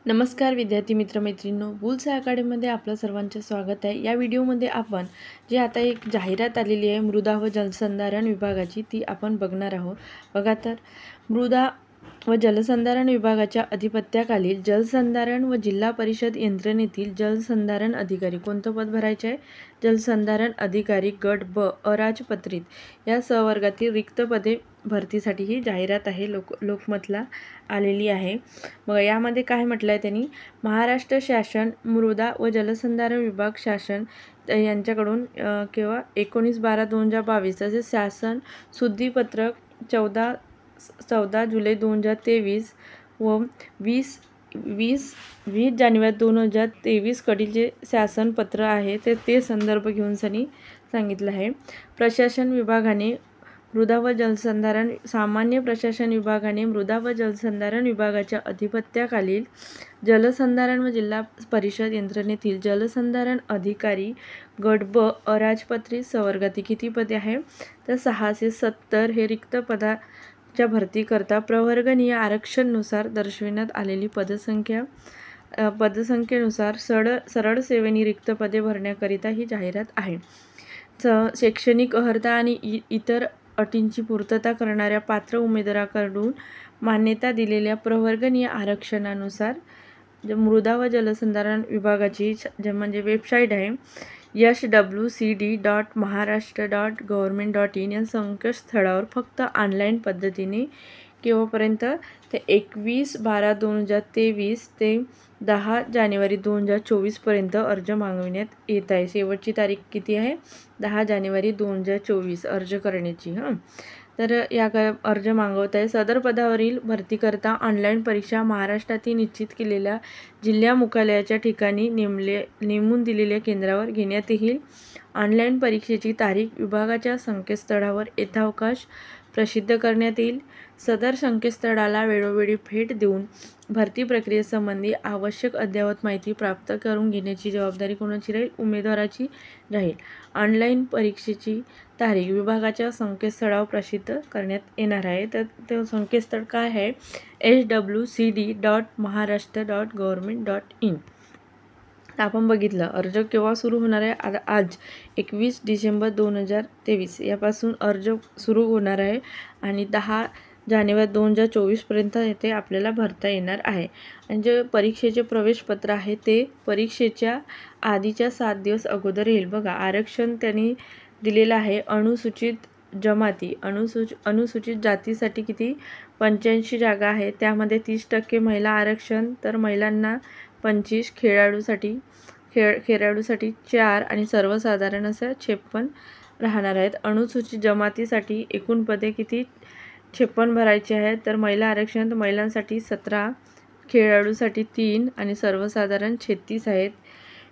नमस्कार विद्यार्थी मित्रमैत्रिणींनो, बुल्स अकॅडमीमध्ये आपलं सर्वांचे स्वागत आहे। या व्हिडिओमध्ये आपण जे आता एक जाहिरात आलेली आहे मृदा व जलसंधारण विभागाची ती आपण बघणार आहोत। बघा तर मृदा व जलसंधारण विभागाच्या अधिपत्याखालील जलसंधारण व जिल्हा परिषद यंत्रणेतील जलसंधारण अधिकारी कोणतं पद भरायचे आहे? जलसंधारण अधिकारी गट ब अराजपत्रित या सहवर्गातील रिक्त पदे भरतीसाठी ही जाहिरात आहे लोकमतला आलेली आहे। मग यामध्ये काय म्हटलं आहे त्यांनी, महाराष्ट्र शासन मृदा व जलसंधारण विभाग शासन यांच्याकडून केव्हा 19/12/2022 तसेच शासन शुद्धीपत्रक 14 जुलै 2023 व 20 जानेवारी 2023 कडील जे शासन पत्र आहे ते संदर्भ घेऊन सांगितलं आहे। प्रशासन विभागाने मृदा व जलसंधारण सामान्य प्रशासन विभागाने मृदा व जलसंधारण विभागाच्या अधिपत्याखालील जलसंधारण व जिल्हा परिषद यंत्रणेतील जलसंधारण अधिकारी गट ब अराजपत्रित संवर्गातील किती पदे आहे? तर 670 हे रिक्त पदाच्या भरतीकरता प्रवर्गनीय आरक्षणानुसार दर्शविण्यात आलेली पदसंख्येनुसार सरळ सेवेने रिक्त पदे भरण्याकरिता ही जाहिरात आहे। शैक्षणिक अर्हता आणि इतर अटींची पूर्तता करणाऱ्या पात्र उमेदवाराकडून मान्यता दिलेल्या प्रवर्गनीय आरक्षणानुसार मृदा व जलसंधारण विभागाची म्हणजे वेबसाईट आहे www.maharashtra.government.in या संकेतस्थळावर फक्त ऑनलाईन पद्धतीने केव्हापर्यंत ते 21/12/2023 ते 10 जानेवारी 2024 पर्यंत अर्ज मागविण्यात येत आहे। शेवटची तारीख किती आहे? 10 जानेवारी 2024 अर्ज करण्याची। तर या अर्ज मागवत आहे। सदर पदावरील भरतीकरता ऑनलाईन परीक्षा महाराष्ट्रातील निश्चित केलेल्या जिल्हा मुख्यालयाच्या ठिकाणी नेमून दिलेल्या केंद्रावर घेण्यात येईल। ऑनलाईन परीक्षेची तारीख विभागाच्या संकेतस्थळावर यथावकाश प्रसिद्ध करण्यात येईल। सदर संकेतस्थळाला वेळोवेळी भेट देऊन भरती प्रक्रियेसंबंधी आवश्यक अद्ययावत माहिती प्राप्त करून घेण्याची जबाबदारी कोणाची राहील? उमेदवाराची राहील। ऑनलाईन परीक्षेची तारीख विभागाच्या संकेतस्थळावर प्रसिद्ध करण्यात येणार आहे। तर ते संकेतस्थळ काय आहे? www.maharashtra.government.in। आपण बघितलं अर्ज केव्हा सुरू होणार आहे? आज 21 डिसेंबर 2023 यापासून अर्ज सुरू होणार आहे आणि 10 जानेवारी 2024 पर्यंत येथे आपल्याला भरता येणार आहे। आणि जे परीक्षेचे प्रवेशपत्र आहे ते परीक्षेच्या आधीच्या 7 दिवस अगोदर येईल। बघा आरक्षण त्यांनी दिलेलं आहे अनुसूचित जमाती अनुसूचित जातीसाठी किती 85 जागा आहे, त्यामध्ये 30% महिला आरक्षण, तर महिलांना 25, खेळाडूसाठी 4 आणि सर्वसाधारण असं 56 राहणार आहेत। अनुसूचित जमातीसाठी एकूण पदे किती 56 भरायचे आहेत, तर महिला आरक्षण महिलांसाठी 17, खेळाडूसाठी 3 आणि सर्वसाधारण 36 आहेत।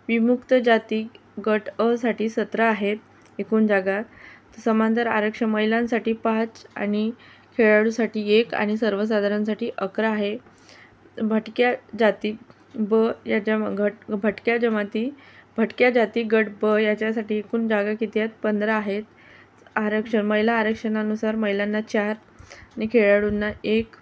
विमुक्त जाती गट अ साठी 17 आहेत एकूण जागा। समांतर आरक्षण महिलांसाठी 5 आणि खेळाडूसाठी 1 आणि सर्वसाधारणसाठी 11 आहे। भटक्या जाती ब याच्या भटक्या जाती गट ब याच्यासाठी एकूण जागा किती आहेत? 15 आहेत। महिला आरक्षणानुसार महिलांना 4 आणि खेळाडूंना 1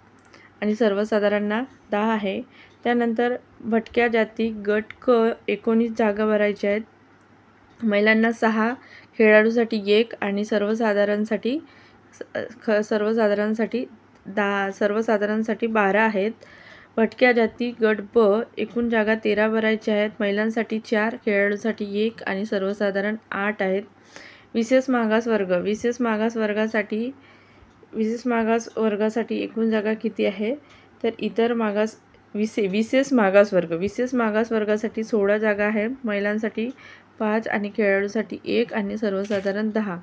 आणि सर्वसाधारणना 10 आहे। त्यानंतर भटक्या जाती गट क 19 जागा भरायच्या आहेत, महिलांना 6, खेळाडूसाठी 1 आणि सर्वसाधारणसाठी 12 आहेत। भटक्या जाती गट ब एकूण जागा 13 भरायच्या आहेत, महिलांसाठी 4, खेळाडूसाठी 1 आणि सर्वसाधारण 8 आहेत। विशेष मागास वर्गासाठी एकूण जागा किती आहे? तर विशेष मागास वर्गासाठी 16 जागा आहे, महिलांसाठी 5 आणि खेळाडूसाठी 1 आणि सर्वसाधारण 10।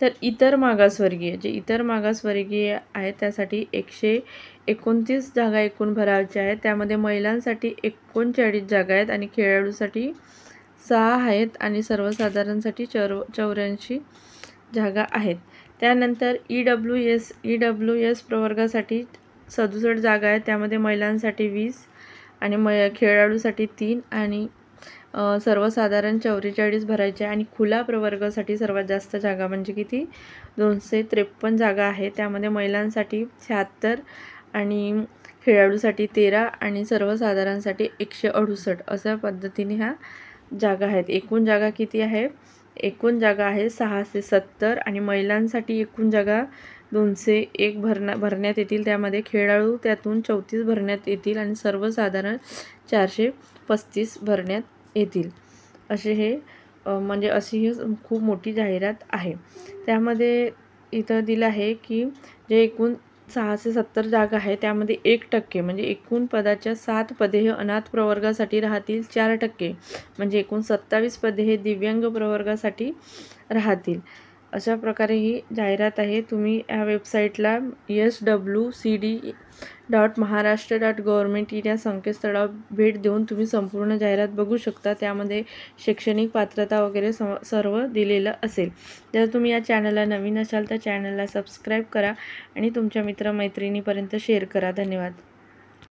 तर इतर मागासवर्गीय आहेत त्यासाठी 129 जागा एकूण भरायच्या आहेत, त्यामध्ये महिलांसाठी 39 जागा आहेत आणि खेळाडूसाठी 6 आहेत आणि सर्वसाधारणसाठी 84 जागा आहेत। त्यानंतर EWS प्रवर्गासाठी 67 जागा आहेत, त्यामध्ये महिलांसाठी 20 आणि खेळाडूसाठी 3 आणि सर्वसाधारण 44 भरायचे आणि खुला प्रवर्गासाठी सर्वात जास्त जागा म्हणजे किती 253 जागा आहे, त्यामध्ये महिलांसाठी 76 आणि खेळाडूसाठी 13 आणि सर्वसाधारणसाठी 168 अशा पद्धतीने ह्या जागा आहेत। एकूण जागा किती आहे? एकूण जागा आहे 670 आणि महिलांसाठी एकूण जागा 201 भरण्यात येतील। त्यामध्ये खेळाडू त्यातून 34 भरण्यात येतील आणि सर्वसाधारण 435 भरण्यात येतील। असे हे म्हणजे अशी ही खूप मोठी जाहिरात आहे। त्यामध्ये इथं दिलं आहे की जे एकूण 670 जागा आहे त्यामध्ये 1% म्हणजे एकूण पदाच्या 7 पदे हे अनाथ प्रवर्गासाठी राहतील, 4% म्हणजे एकूण 27 पदे हे दिव्यांग प्रवर्गासाठी राहतील। अशा प्रकारे ही जाहिरात आहे। तुम्ही या वेबसाईटला swcd.maharashtra.government या संकेतस्थळावर भेट देऊन तुम्ही संपूर्ण जाहिरात बघू शकता। त्यामध्ये शैक्षणिक पात्रता वगैरे सर्व दिलेलं असेल। जर तुम्ही या चॅनलला नवीन असाल तर चॅनलला सबस्क्राईब करा आणि तुमच्या मित्रमैत्रिणींपर्यंत शेअर करा। धन्यवाद।